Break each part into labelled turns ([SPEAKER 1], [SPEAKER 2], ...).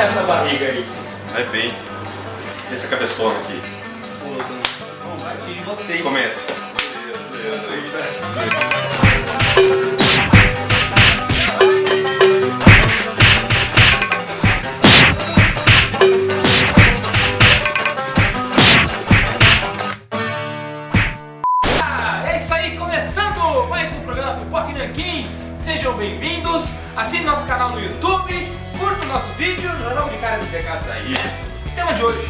[SPEAKER 1] essa barriga aí?
[SPEAKER 2] Vai bem. Essa cabeçona aqui.
[SPEAKER 1] Bom, bati em vocês.
[SPEAKER 2] Começa.
[SPEAKER 1] É isso aí, começando mais um programa Pipoca e Nanquim. Sejam bem-vindos, assine nosso canal no YouTube, curta o nosso vídeo, vamos de cara esses recados aí. Tema de hoje.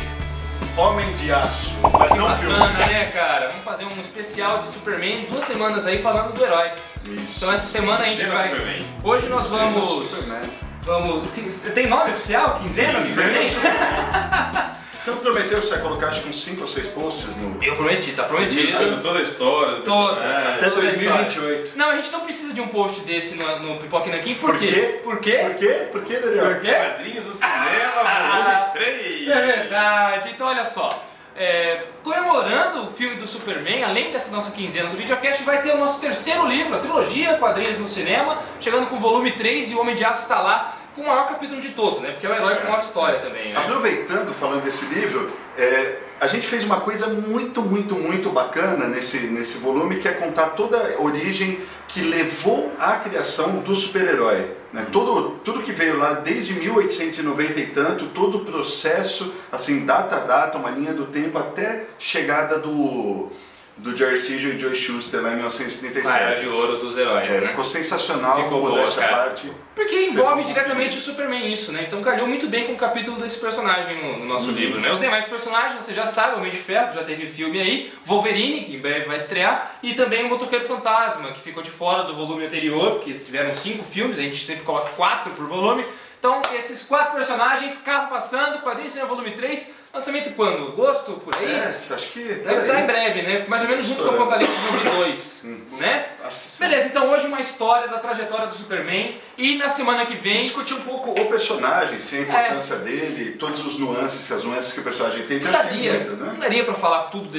[SPEAKER 3] Homem de Aço, mas não filme.
[SPEAKER 1] Bacana, né, cara? Vamos fazer um especial de Superman, 2 semanas aí falando do herói.
[SPEAKER 3] Isso.
[SPEAKER 1] Então essa semana a gente
[SPEAKER 2] Quinzena
[SPEAKER 1] vai...
[SPEAKER 2] Superman.
[SPEAKER 1] Hoje nós vamos...
[SPEAKER 3] Superman.
[SPEAKER 1] Tem nome oficial? Quinzena Superman?
[SPEAKER 3] Você não prometeu que você ia colocar acho que uns 5 ou 6 posts no...
[SPEAKER 1] Eu prometi, tá prometido.
[SPEAKER 2] Sabe toda a história do
[SPEAKER 1] Toda.
[SPEAKER 2] personagem.
[SPEAKER 3] Até
[SPEAKER 1] toda a história.
[SPEAKER 3] 2028.
[SPEAKER 1] Não, a gente não precisa de um post desse no Pipoca e Nanquim.
[SPEAKER 3] Por quê?
[SPEAKER 1] Por quê?
[SPEAKER 3] Por quê? Por quê, Daniel?
[SPEAKER 1] Por quê?
[SPEAKER 2] Quadrinhos do cinema, volume 3.
[SPEAKER 1] É verdade. Então olha só. Comemorando o filme do Superman, além dessa nossa quinzena do Videocast, vai ter o nosso terceiro livro, a trilogia Quadrinhos no Cinema, chegando com o volume 3 e o Homem de Aço está lá com o maior capítulo de todos, né? Porque é o herói com maior história também, né?
[SPEAKER 3] Aproveitando, falando desse livro, a gente fez uma coisa muito bacana nesse volume, que é contar toda a origem que levou à criação do super-herói. Né? Tudo que veio lá desde 1890 e tanto, todo o processo, assim, data a data, uma linha do tempo, até chegada do Jerry Siegel e Joe Shuster lá em 1937.
[SPEAKER 1] Ah, é de ouro dos heróis, né?
[SPEAKER 3] Ficou sensacional,
[SPEAKER 1] Ficou boa,
[SPEAKER 3] modéstia à
[SPEAKER 1] cara.
[SPEAKER 3] parte.
[SPEAKER 1] Porque envolve diretamente o Superman isso, né? Então calhou muito bem com o capítulo desse personagem no nosso livro, né? Os demais personagens, você já sabe, o Homem de Ferro, já teve filme aí, Wolverine, que em breve vai estrear, e também o Motoqueiro Fantasma, que ficou de fora do volume anterior, porque tiveram 5 filmes, a gente sempre coloca 4 por volume. Então, esses 4 personagens, carro passando, Quadrinhos Cinema Volume 3, lançamento quando? Agosto, por aí?
[SPEAKER 3] Acho que...
[SPEAKER 1] Deve estar em breve, né? Mais ou menos junto com o Apocalipse Zumbi 2, né?
[SPEAKER 3] Acho que sim.
[SPEAKER 1] Beleza, então hoje uma história da trajetória do Superman e na semana que
[SPEAKER 3] E
[SPEAKER 1] vem...
[SPEAKER 3] discutir um pouco o personagem, sim, a importância dele, todos os nuances, as nuances que o personagem tem, que
[SPEAKER 1] Não
[SPEAKER 3] eu acho que
[SPEAKER 1] daria,
[SPEAKER 3] é muita, né?
[SPEAKER 1] não daria pra falar tudo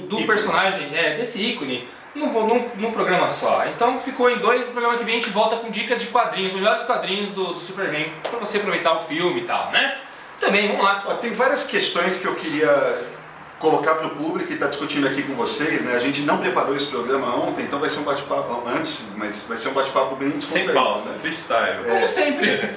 [SPEAKER 1] do personagem, desse ícone, num programa só. Então ficou em 2, no programa que vem a gente volta com dicas de quadrinhos, melhores quadrinhos do Superman, pra você aproveitar o filme e tal, né? Também, vamos lá.
[SPEAKER 3] Ó, tem várias questões que eu queria colocar para o público e estar discutindo aqui com vocês, né? A gente não preparou esse programa ontem, então vai ser um bate-papo antes, mas vai ser um bate-papo bem
[SPEAKER 2] Sem
[SPEAKER 3] descontraído,
[SPEAKER 2] pauta,
[SPEAKER 3] né?
[SPEAKER 2] freestyle.
[SPEAKER 1] Como sempre.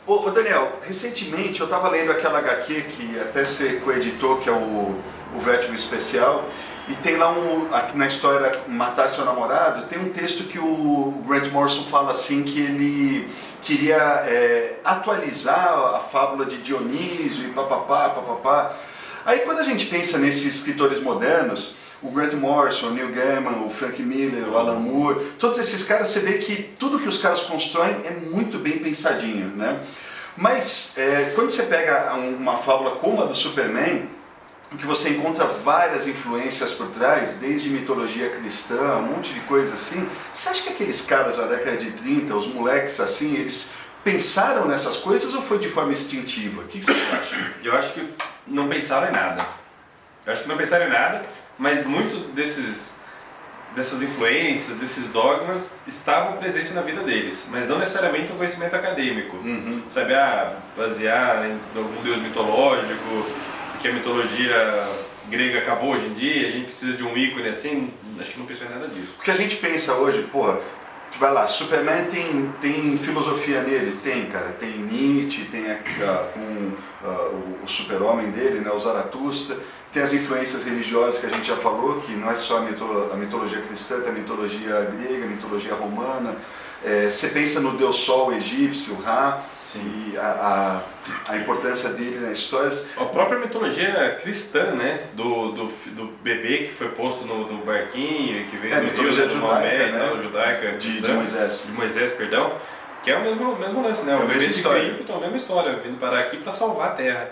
[SPEAKER 3] Ô Daniel, recentemente eu estava lendo aquela HQ que até você coeditou, que é o Vértigo Especial, e tem lá aqui na história Matar Seu Namorado, tem um texto que o Grant Morrison fala assim, que ele queria atualizar a fábula de Dionísio e papapá. Aí quando a gente pensa nesses escritores modernos, o Grant Morrison, o Neil Gaiman, o Frank Miller, o Alan Moore, todos esses caras, você vê que tudo que os caras constroem é muito bem pensadinho, né? Mas quando você pega uma fábula como a do Superman, que você encontra várias influências por trás, desde mitologia cristã, um monte de coisa assim, você acha que aqueles caras da década de 30, os moleques assim, eles pensaram nessas coisas ou foi de forma instintiva? O que você acha?
[SPEAKER 2] Eu acho que não pensaram em nada. Mas muito dessas influências, desses dogmas, estavam presentes na vida deles, mas não necessariamente um conhecimento acadêmico. Sabe, basear em algum deus mitológico, porque a mitologia grega acabou hoje em dia, a gente precisa de um ícone assim, acho que não pensou em nada disso.
[SPEAKER 3] Porque a gente pensa hoje, porra, vai lá, Superman tem filosofia nele? Tem, cara, tem Nietzsche, tem o super-homem dele, né, o Zaratustra, tem as influências religiosas que a gente já falou, que não é só a mitologia cristã, tem a mitologia grega, a mitologia romana. Você pensa no Deus Sol egípcio, Ra, e a importância dele nas histórias.
[SPEAKER 2] A própria mitologia cristã, né, do bebê que foi posto no barquinho, que veio
[SPEAKER 3] A
[SPEAKER 2] do
[SPEAKER 3] mitologia
[SPEAKER 2] Rio,
[SPEAKER 3] judaica,
[SPEAKER 2] Maomé,
[SPEAKER 3] né?
[SPEAKER 2] judaica,
[SPEAKER 3] De Moisés.
[SPEAKER 2] De Moisés, perdão, que é o mesmo lance, né?
[SPEAKER 3] É a
[SPEAKER 2] O bebê
[SPEAKER 3] mesma
[SPEAKER 2] de
[SPEAKER 3] história.
[SPEAKER 2] Cristo, a mesma história, vindo parar aqui para salvar a terra.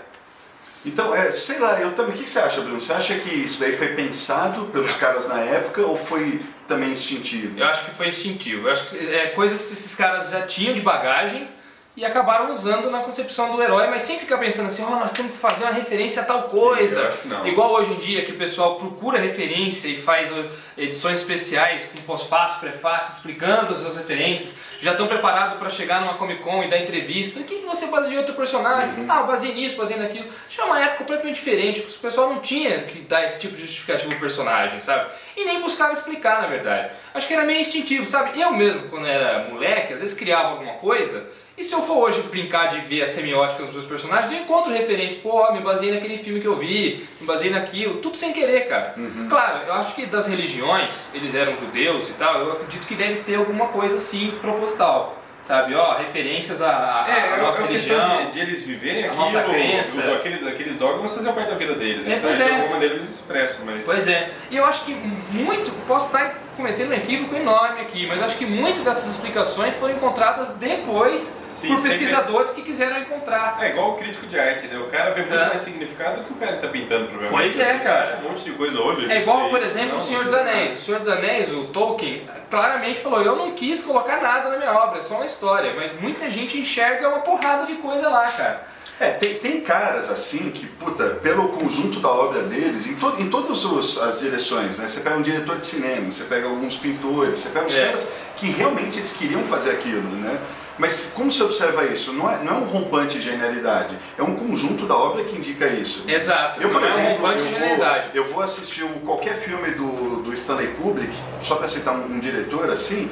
[SPEAKER 3] Então, sei lá, eu também. O que você acha, Bruno? Você acha que isso daí foi pensado pelos caras na época ou foi também instintivo?
[SPEAKER 1] Eu acho que foi instintivo. Eu acho que coisas que esses caras já tinham de bagagem e acabaram usando na concepção do herói, mas sem ficar pensando assim, nós temos que fazer uma referência a tal coisa.
[SPEAKER 2] Sim, eu acho que não.
[SPEAKER 1] Igual hoje em dia que o pessoal procura referência e faz edições especiais com pós-fácil, prefácio, explicando as suas referências, já estão preparados para chegar numa Comic Con e dar entrevista. O que você baseou outro personagem? Eu baseei nisso, baseei naquilo. Tinha uma época completamente diferente, porque o pessoal não tinha que dar esse tipo de justificativo pro personagem, sabe? E nem buscava explicar, na verdade. Acho que era meio instintivo, sabe? Eu mesmo, quando era moleque, às vezes criava alguma coisa. E se eu for hoje brincar de ver as semióticas dos personagens, eu encontro referência, me baseei naquele filme que eu vi, me baseei naquilo, tudo sem querer, cara. Claro, eu acho que das religiões, eles eram judeus e tal, eu acredito que deve ter alguma coisa assim, proposital. Sabe, referências à nossa religião,
[SPEAKER 2] questão de eles viverem aquilo,
[SPEAKER 1] nossa crença.
[SPEAKER 2] Aqueles dogmas faziam parte da vida deles. Então,
[SPEAKER 1] pois
[SPEAKER 2] de alguma maneira eles expressam, mas...
[SPEAKER 1] Pois é, e eu acho que posso estar cometendo um equívoco enorme aqui, mas acho que muitas dessas explicações foram encontradas depois por pesquisadores que quiseram encontrar.
[SPEAKER 2] É igual o crítico de arte, né? O cara vê muito mais significado do que o cara está pintando, provavelmente.
[SPEAKER 1] Pois é, cara.
[SPEAKER 2] Acha um monte de coisa, olha.
[SPEAKER 1] É igual, por exemplo, O Senhor dos Anéis. O Senhor dos Anéis, o Tolkien, claramente falou, eu não quis colocar nada na minha obra, é só uma história, mas muita gente enxerga uma porrada de coisa lá, cara.
[SPEAKER 3] Tem caras assim que, pelo conjunto da obra deles, em todas as direções, né? Você pega um diretor de cinema, você pega alguns pintores, você pega uns caras que realmente eles queriam fazer aquilo, né? Mas como você observa isso? Não é um rompante de genialidade, é um conjunto da obra que indica isso.
[SPEAKER 1] Exato,
[SPEAKER 3] eu, por exemplo,
[SPEAKER 1] genialidade.
[SPEAKER 3] Eu vou assistir qualquer filme do Stanley Kubrick, só para citar um diretor assim,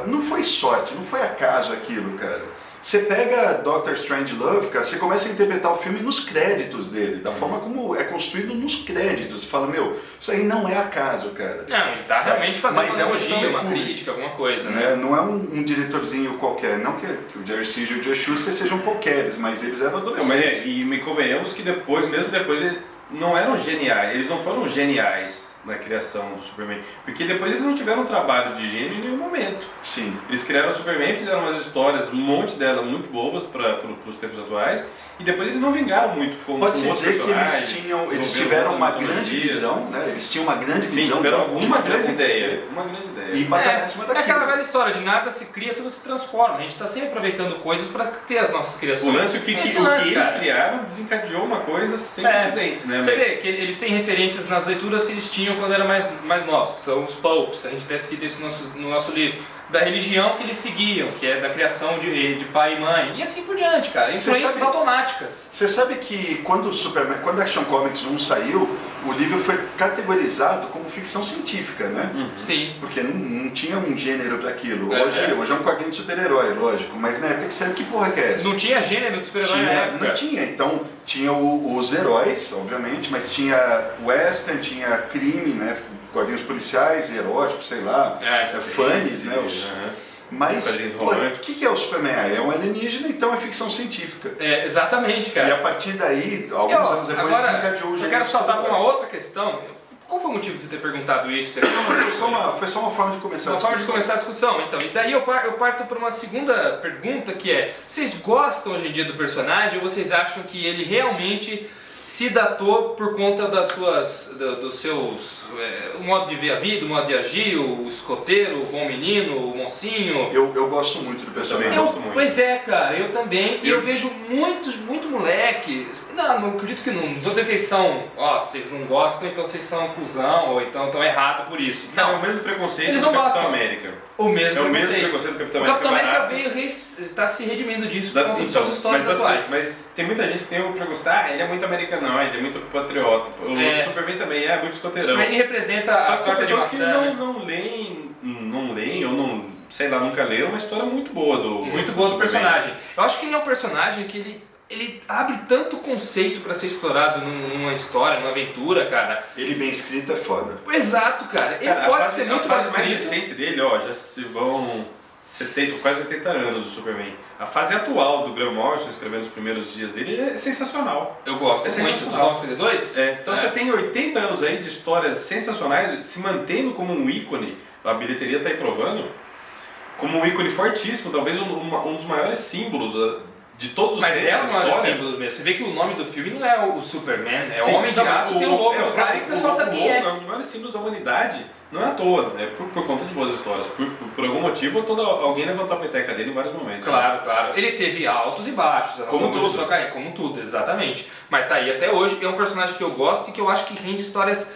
[SPEAKER 3] não foi sorte, não foi acaso aquilo, cara. Você pega Doctor Strangelove, cara, você começa a interpretar o filme nos créditos dele, da forma como é construído nos créditos. Você fala, isso aí não é acaso, cara.
[SPEAKER 1] Não, ele tá realmente fazendo uma elogio, uma crítica, alguma coisa, né?
[SPEAKER 3] Não é um diretorzinho qualquer, não que o Jerry Siegel e o Joe Shuster sejam qualqueres, mas eles eram adolescentes.
[SPEAKER 2] E me convenhamos que mesmo depois, eles não eram geniais, eles não foram geniais na criação do Superman, porque depois eles não tiveram um trabalho de gênio em nenhum momento.
[SPEAKER 3] Sim.
[SPEAKER 2] Eles criaram o Superman, fizeram umas histórias, um monte delas muito bobas para os tempos atuais, e depois eles não vingaram muito com
[SPEAKER 3] Pode-se dizer que eles tiveram uma grande visão, né? Eles tinham uma grande visão.
[SPEAKER 2] Tiveram uma grande ideia.
[SPEAKER 3] E batalharam em cima daquilo.
[SPEAKER 1] É aquela velha história de nada se cria, tudo se transforma. A gente está sempre aproveitando coisas para ter as nossas criações.
[SPEAKER 2] O lance que eles criaram desencadeou uma coisa sem precedentes, né?
[SPEAKER 1] Você vê que eles têm referências nas leituras que eles tinham quando eram mais novos, que são os Popes, a gente até cita isso no nosso livro, da religião que eles seguiam, que é da criação de pai e mãe, e assim por diante, cara, influências automáticas.
[SPEAKER 3] Você sabe que quando Action Comics 1 saiu, o livro foi categorizado como ficção científica, né?
[SPEAKER 1] Sim.
[SPEAKER 3] Porque não tinha um gênero para aquilo. Hoje é um quadrinho de super-herói, lógico, mas na época que saiu, que porra que é essa?
[SPEAKER 1] Não tinha gênero de super-herói na época.
[SPEAKER 3] Não tinha, então tinha os heróis, obviamente, mas tinha western, tinha crime, né? Quadrinhos policiais, eróticos, sei lá, funnies, né? Mas, o que é o Superman? É um alienígena, então é ficção científica.
[SPEAKER 1] Exatamente, cara.
[SPEAKER 3] E a partir daí, alguns anos depois, desencadeou o gênero.
[SPEAKER 1] Eu quero saltar para uma outra questão. Qual foi o motivo de você ter perguntado isso?
[SPEAKER 3] Foi só uma forma de começar a discussão.
[SPEAKER 1] Uma forma de começar a discussão, então. E daí eu parto para uma segunda pergunta, que é: vocês gostam hoje em dia do personagem ou vocês acham que ele realmente se datou por conta dos seus o modo de ver a vida, o modo de agir, o escoteiro, o bom menino, o mocinho?
[SPEAKER 3] Eu gosto muito do personagem.
[SPEAKER 1] Pois é, cara, eu também. E eu vejo muito moleque. Não acredito que não. Não vou dizer que eles são, vocês não gostam, então vocês são cuzão, ou então estão errado por isso.
[SPEAKER 2] Não, é o mesmo preconceito
[SPEAKER 1] eles
[SPEAKER 2] do
[SPEAKER 1] não
[SPEAKER 2] Capitão
[SPEAKER 1] gostam.
[SPEAKER 2] América.
[SPEAKER 1] O mesmo
[SPEAKER 2] preconceito do Capitão América.
[SPEAKER 1] O Capitão América está se redimindo disso por conta das suas histórias atuais.
[SPEAKER 2] Mas tem muita gente que tem o preconceito, ele é muito americano, ele é muito patriota. O Superman também é muito escoteirão.
[SPEAKER 1] O Superman representa
[SPEAKER 2] Só
[SPEAKER 1] a
[SPEAKER 2] que são
[SPEAKER 1] torta de
[SPEAKER 2] pessoas
[SPEAKER 1] maçã,
[SPEAKER 2] que não leem ou não, sei lá, nunca leram uma história muito boa do
[SPEAKER 1] personagem. Eu acho que ele é um personagem que ele abre tanto conceito para ser explorado numa história, numa aventura, cara.
[SPEAKER 3] Ele bem escrito é foda.
[SPEAKER 1] Exato, cara. Ele pode ser muito
[SPEAKER 2] mais escrito. A fase mais recente dele, já se vão quase 80 anos do Superman. A fase atual do Grant Morrison, escrevendo os primeiros dias dele, é sensacional.
[SPEAKER 1] Eu gosto muito dos Novos 52.
[SPEAKER 2] Então você tem 80 anos aí de histórias sensacionais, se mantendo como um ícone, a bilheteria está aí provando, como um ícone fortíssimo, talvez um dos maiores símbolos de todos os
[SPEAKER 1] Mas
[SPEAKER 2] tempos
[SPEAKER 1] é
[SPEAKER 2] da
[SPEAKER 1] um dos
[SPEAKER 2] história.
[SPEAKER 1] símbolos mesmo. Você vê que o nome do filme não é o Superman, é
[SPEAKER 2] Sim,
[SPEAKER 1] o Homem de
[SPEAKER 2] não, mas
[SPEAKER 1] Aço, tem o logo do cara e o pessoal sabe quem é.
[SPEAKER 2] É um dos maiores símbolos da humanidade, não é à toa, é por conta de boas histórias. Por algum motivo, alguém levantou a peteca dele em vários momentos.
[SPEAKER 1] Claro, claro. Ele teve altos e baixos,
[SPEAKER 2] Como
[SPEAKER 1] ao longo de
[SPEAKER 2] tudo.
[SPEAKER 1] sua carreira, como tudo, exatamente. Mas tá aí até hoje, é um personagem que eu gosto e que eu acho que rende histórias.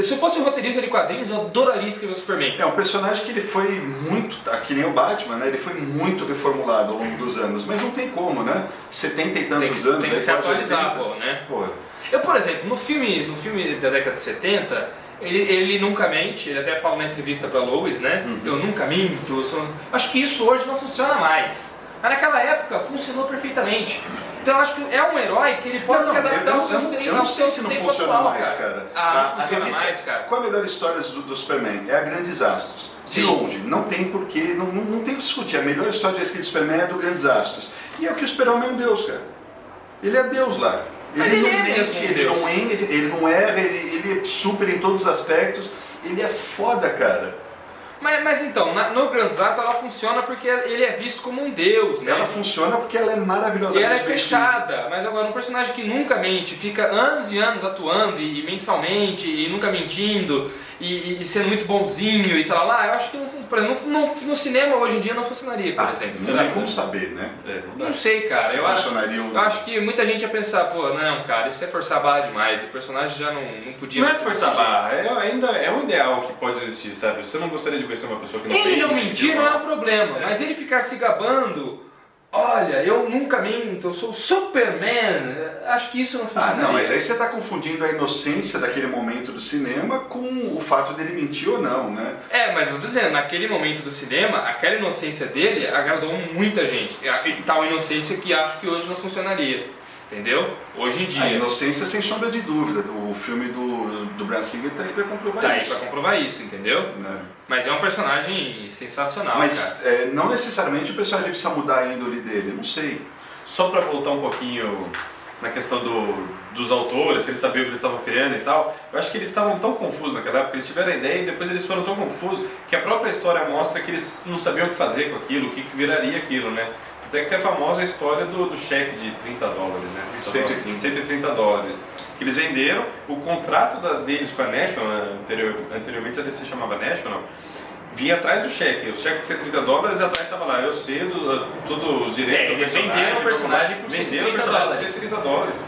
[SPEAKER 1] Se eu fosse um roteirista de quadrinhos, eu adoraria escrever o Superman.
[SPEAKER 3] É um personagem que ele foi muito, que nem o Batman, né? Ele foi muito reformulado ao longo dos anos, mas não tem como, né? 70 e tantos anos,
[SPEAKER 1] Tem que
[SPEAKER 3] aí
[SPEAKER 1] se
[SPEAKER 3] quase
[SPEAKER 1] atualizar,
[SPEAKER 3] 80.
[SPEAKER 1] pô, né?
[SPEAKER 3] Pô,
[SPEAKER 1] Eu, por exemplo, no filme da década de 70, ele nunca mente, ele até fala na entrevista pra Lois, né? Eu nunca minto, acho que isso hoje não funciona mais. Mas naquela época funcionou perfeitamente. Então eu acho que é um herói que ele pode se adaptar aos seus
[SPEAKER 3] eu não sei se não
[SPEAKER 1] tempo
[SPEAKER 3] funciona
[SPEAKER 1] atual,
[SPEAKER 3] mais, cara.
[SPEAKER 1] Ah, não funciona
[SPEAKER 3] revista-
[SPEAKER 1] mais, cara.
[SPEAKER 3] Qual a melhor história do Superman? É a Grandes Astros. De
[SPEAKER 1] Sim.
[SPEAKER 3] longe, não tem porquê, não tem o que discutir. A melhor história já escrita do Superman é do Grandes Astros. E é o que o Super-Homem é um deus, cara. Ele é Deus lá.
[SPEAKER 1] Mas ele
[SPEAKER 3] não
[SPEAKER 1] é
[SPEAKER 3] mente,
[SPEAKER 1] mesmo um
[SPEAKER 3] ele
[SPEAKER 1] Deus.
[SPEAKER 3] não erra, ele é super em todos os aspectos. Ele é foda, cara.
[SPEAKER 1] Mas então, no Grandes Astros ela funciona porque ele é visto como um deus, né?
[SPEAKER 3] Ela funciona porque ela é
[SPEAKER 1] E
[SPEAKER 3] maravilhosamente
[SPEAKER 1] ela é
[SPEAKER 3] bem
[SPEAKER 1] fechada, mas agora um personagem que nunca mente, fica anos e anos atuando e mensalmente e nunca mentindo e sendo muito bonzinho e tal lá, eu acho que por exemplo, no cinema hoje em dia não funcionaria, por exemplo.
[SPEAKER 3] Não tem como saber, né?
[SPEAKER 1] Não sei, cara.
[SPEAKER 3] Se
[SPEAKER 1] Eu acho,
[SPEAKER 3] funcionaria um-
[SPEAKER 1] eu acho que muita gente ia pensar, pô, não, cara, isso é forçar a barra demais. O personagem já não podia.
[SPEAKER 2] Não é forçar a barra, ainda é um ideal que pode existir, sabe? Você não gostaria de conhecer uma pessoa que não
[SPEAKER 1] Ele
[SPEAKER 2] mente,
[SPEAKER 1] não mentir
[SPEAKER 2] que
[SPEAKER 1] não é um problema,
[SPEAKER 2] É.
[SPEAKER 1] mas ele ficar se gabando, olha, eu nunca minto, eu sou o Superman, acho que isso não funciona.
[SPEAKER 3] Não, mas aí você está confundindo a inocência daquele momento do cinema com o fato dele mentir ou não, né?
[SPEAKER 1] Mas eu tô dizendo, naquele momento do cinema, aquela inocência dele agradou muita gente. E tal inocência que acho que hoje não funcionaria. Entendeu? Hoje em dia.
[SPEAKER 3] A inocência, sem sombra de dúvida. O filme do Bryan Singer tá aí para comprovar
[SPEAKER 1] Tá aí
[SPEAKER 3] isso.
[SPEAKER 1] pra comprovar isso, entendeu?
[SPEAKER 3] Né?
[SPEAKER 1] Mas é um personagem sensacional,
[SPEAKER 3] Mas
[SPEAKER 1] cara.
[SPEAKER 3] não necessariamente o personagem precisa mudar a índole dele, não sei.
[SPEAKER 2] Só para voltar um pouquinho na questão dos autores, se eles sabiam o que eles estavam criando e tal, eu acho que eles estavam tão confusos naquela época, eles tiveram a ideia e depois eles foram tão confusos que a própria história mostra que eles não sabiam o que fazer com aquilo, o que viraria aquilo, né? Até que tem a famosa história do cheque de $30, né? 130 dólares. Que eles venderam, o contrato deles com a National, anteriormente a DC chamava National, vinha atrás do cheque. O cheque de 130 dólares, atrás estava lá, eu cedo todos os direitos do
[SPEAKER 1] Eles
[SPEAKER 2] personagem.
[SPEAKER 1] venderam o personagem por
[SPEAKER 2] Venderam o
[SPEAKER 1] 130
[SPEAKER 2] personagem por
[SPEAKER 1] dólares.
[SPEAKER 2] 130 dólares.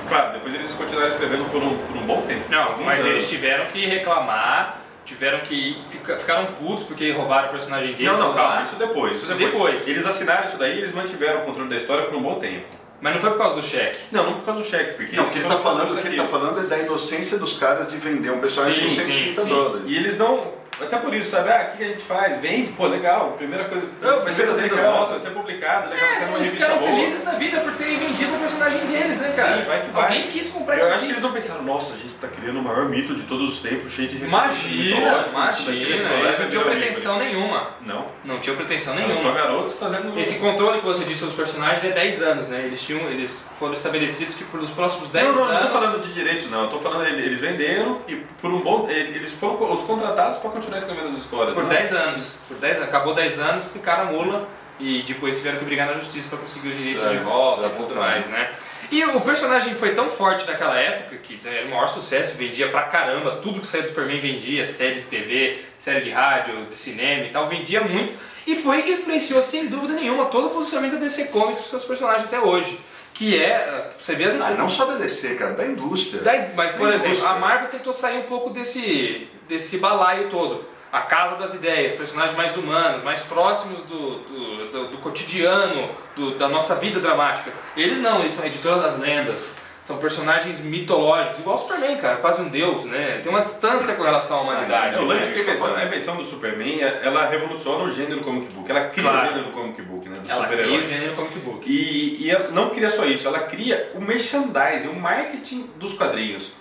[SPEAKER 2] Claro, depois eles continuaram escrevendo por um bom tempo.
[SPEAKER 1] Não,
[SPEAKER 2] alguns
[SPEAKER 1] mas
[SPEAKER 2] anos.
[SPEAKER 1] eles tiveram que reclamar, tiveram que ficaram putos porque roubaram o personagem dele.
[SPEAKER 2] Não,
[SPEAKER 1] lá.
[SPEAKER 2] calma, isso depois.
[SPEAKER 1] Isso depois.
[SPEAKER 2] Eles assinaram isso daí, eles mantiveram o controle da história por um bom tempo.
[SPEAKER 1] Mas não foi por causa do cheque.
[SPEAKER 2] Não por causa do cheque, porque
[SPEAKER 3] Não, o
[SPEAKER 2] eles
[SPEAKER 3] que ele
[SPEAKER 2] foram
[SPEAKER 3] está falando,
[SPEAKER 2] daquilo.
[SPEAKER 3] é da inocência dos caras de vender um personagem
[SPEAKER 2] Sim,
[SPEAKER 3] por 130
[SPEAKER 1] sim.
[SPEAKER 3] dólares.
[SPEAKER 2] E eles não. Até por isso, sabe? O que a gente faz? Vende, pô, legal. Primeira coisa.
[SPEAKER 3] Não, vai ser
[SPEAKER 2] primeiras vendas
[SPEAKER 3] publicado.
[SPEAKER 2] nossas, vai ser publicado, legal, vai ser numa
[SPEAKER 1] Eles
[SPEAKER 2] revista
[SPEAKER 1] ficaram
[SPEAKER 2] boa.
[SPEAKER 1] felizes na vida por terem vendido o personagem deles, né, cara?
[SPEAKER 2] Sim, vai que vai.
[SPEAKER 1] Alguém quis comprar
[SPEAKER 2] Eu
[SPEAKER 1] isso
[SPEAKER 2] acho
[SPEAKER 1] aqui.
[SPEAKER 2] que eles não pensaram, nossa, a gente tá criando o maior mito de todos os tempos, cheio de referências
[SPEAKER 1] Imagina,
[SPEAKER 2] mitológicas,
[SPEAKER 1] eles
[SPEAKER 2] isso
[SPEAKER 1] não
[SPEAKER 2] daqui,
[SPEAKER 1] tinham
[SPEAKER 2] vai
[SPEAKER 1] pretensão nenhuma.
[SPEAKER 2] Não,
[SPEAKER 1] Não tinham pretensão
[SPEAKER 2] eram só
[SPEAKER 1] nenhuma.
[SPEAKER 2] garotos fazendo.
[SPEAKER 1] Esse controle que você disse sobre os personagens é 10 anos, né? Eles foram estabelecidos que por os próximos 10
[SPEAKER 2] Não,
[SPEAKER 1] anos...
[SPEAKER 2] não tô falando de direitos, não. Eu tô falando, eles venderam e por um bom. Eles foram os contratados para continuar escrevendo as histórias.
[SPEAKER 1] Por
[SPEAKER 2] não?
[SPEAKER 1] 10 anos. Por 10 anos. Acabou 10 anos, picaram a mula e depois tiveram que brigar na justiça para conseguir os direitos de volta e tudo mais, né? E o personagem foi tão forte naquela época que era o maior sucesso, vendia pra caramba, tudo que saía do Superman vendia, série de TV, série de rádio, de cinema e tal, vendia muito. E foi que influenciou, sem dúvida nenhuma, todo o posicionamento da DC Comics dos seus personagens até hoje. Que é, você vê as...
[SPEAKER 3] Não só da DC, cara, da indústria.
[SPEAKER 1] Mas, por
[SPEAKER 3] Da
[SPEAKER 1] exemplo,
[SPEAKER 3] indústria.
[SPEAKER 1] a Marvel tentou sair um pouco desse balaio todo. A Casa das Ideias, personagens mais humanos, mais próximos do cotidiano, da nossa vida dramática. Eles não, eles são a editora das lendas, são personagens mitológicos, igual o Superman, cara, quase um deus, né? Tem uma distância com relação à humanidade.
[SPEAKER 2] O lance
[SPEAKER 3] É,
[SPEAKER 2] é que a invenção do Superman, ela revoluciona o gênero comic book, ela cria
[SPEAKER 1] Claro.
[SPEAKER 2] o gênero comic book, né, do
[SPEAKER 1] Ela cria
[SPEAKER 2] super-herói.
[SPEAKER 1] o gênero comic book.
[SPEAKER 2] E ela não cria só isso, ela cria o merchandising, o marketing dos quadrinhos.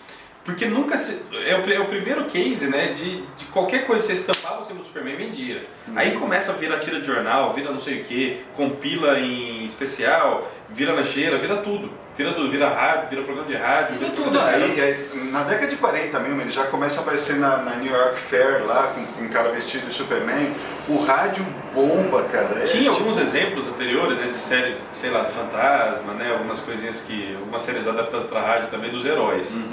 [SPEAKER 2] Porque nunca é o primeiro case, né, de qualquer coisa que você estampava o símbolo do Superman vendia. Aí começa a virar tira de jornal, vira não sei o que, compila em especial, vira lancheira, vira tudo. Vira tudo, vira rádio, vira programa de rádio, vira programa
[SPEAKER 3] Não,
[SPEAKER 2] de rádio.
[SPEAKER 3] na década de 40 mesmo, ele já começa a aparecer na New York Fair lá, com um cara vestido de Superman. O rádio bomba, cara.
[SPEAKER 2] Tinha alguns exemplos anteriores, né, de séries, sei lá, de fantasma, né, algumas coisinhas algumas séries adaptadas para rádio também dos heróis.
[SPEAKER 1] Sim.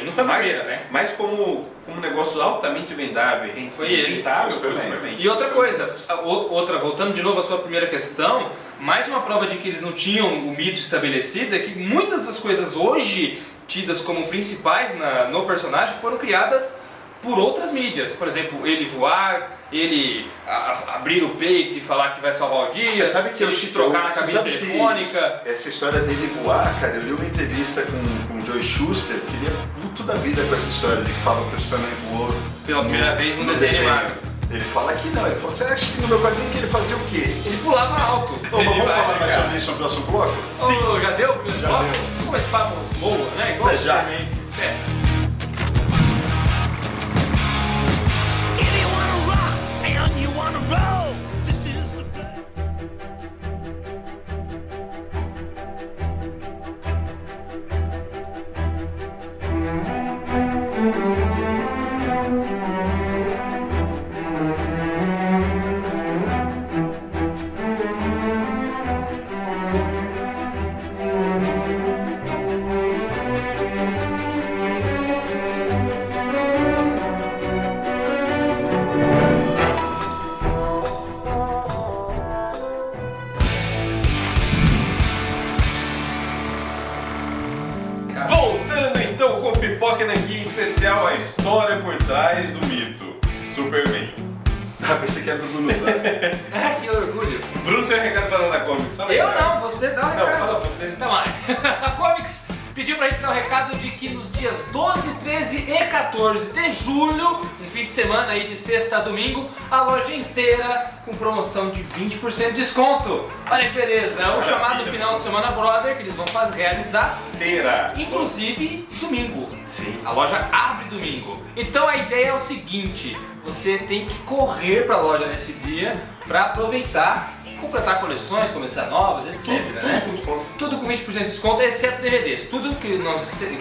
[SPEAKER 1] Não foi a primeira, né?
[SPEAKER 2] Mas como um negócio altamente vendável e rentável, foi o Superman.
[SPEAKER 1] E outra coisa, voltando de novo à sua primeira questão, mais uma prova de que eles não tinham o mito estabelecido é que muitas das coisas hoje tidas como principais no personagem foram criadas por outras mídias. Por exemplo, ele voar, ele abrir o peito e falar que vai salvar o dia,
[SPEAKER 3] Você sabe que
[SPEAKER 1] ele se trocar na cabine telefônica.
[SPEAKER 3] Essa história dele voar, cara, eu li uma entrevista com o Joe Shuster, que ele é puto da vida com essa história de que fala que o Superman voou
[SPEAKER 1] Pela primeira vez no desenho animado.
[SPEAKER 3] Ele fala que não, ele falou, você acha que no meu quadrinho que ele fazia o quê?
[SPEAKER 1] Ele pulava alto.
[SPEAKER 3] Vamos falar mais sobre isso no próximo bloco?
[SPEAKER 1] Sim. Já deu?
[SPEAKER 3] Já deu.
[SPEAKER 1] Como esse papo boa, né? Igual o
[SPEAKER 3] Já.
[SPEAKER 1] Superman.
[SPEAKER 4] If you wanna rock and you wanna roll, this is the place.
[SPEAKER 2] Voltando então com Pipoca Nanquim, especial a história por trás do mito Superman.
[SPEAKER 3] Ah, pensei que era do Bruno Zé.
[SPEAKER 1] Ah, que orgulho.
[SPEAKER 2] Bruno tem um recado pra dar na Comics. Fala aí,
[SPEAKER 1] Eu
[SPEAKER 2] cara.
[SPEAKER 1] não, você dá o
[SPEAKER 2] Não,
[SPEAKER 1] recado.
[SPEAKER 2] fala você.
[SPEAKER 1] Então vai. A Comics pediu pra gente dar o recado de que nos dias 12, 13 e 14 de julho, um fim de semana aí de sexta a domingo, a loja inteira com promoção de 20% de desconto. Olha que beleza, é o chamado final de semana Brother que eles vão realizar,
[SPEAKER 2] Inteira.
[SPEAKER 1] inclusive domingo.
[SPEAKER 2] Sim.
[SPEAKER 1] A loja abre domingo. Então a ideia é o seguinte, você tem que correr pra loja nesse dia pra aproveitar, completar coleções, começar novas, etc. né?
[SPEAKER 2] Tudo com desconto.
[SPEAKER 1] Tudo com 20% de desconto, exceto DVDs. Tudo que a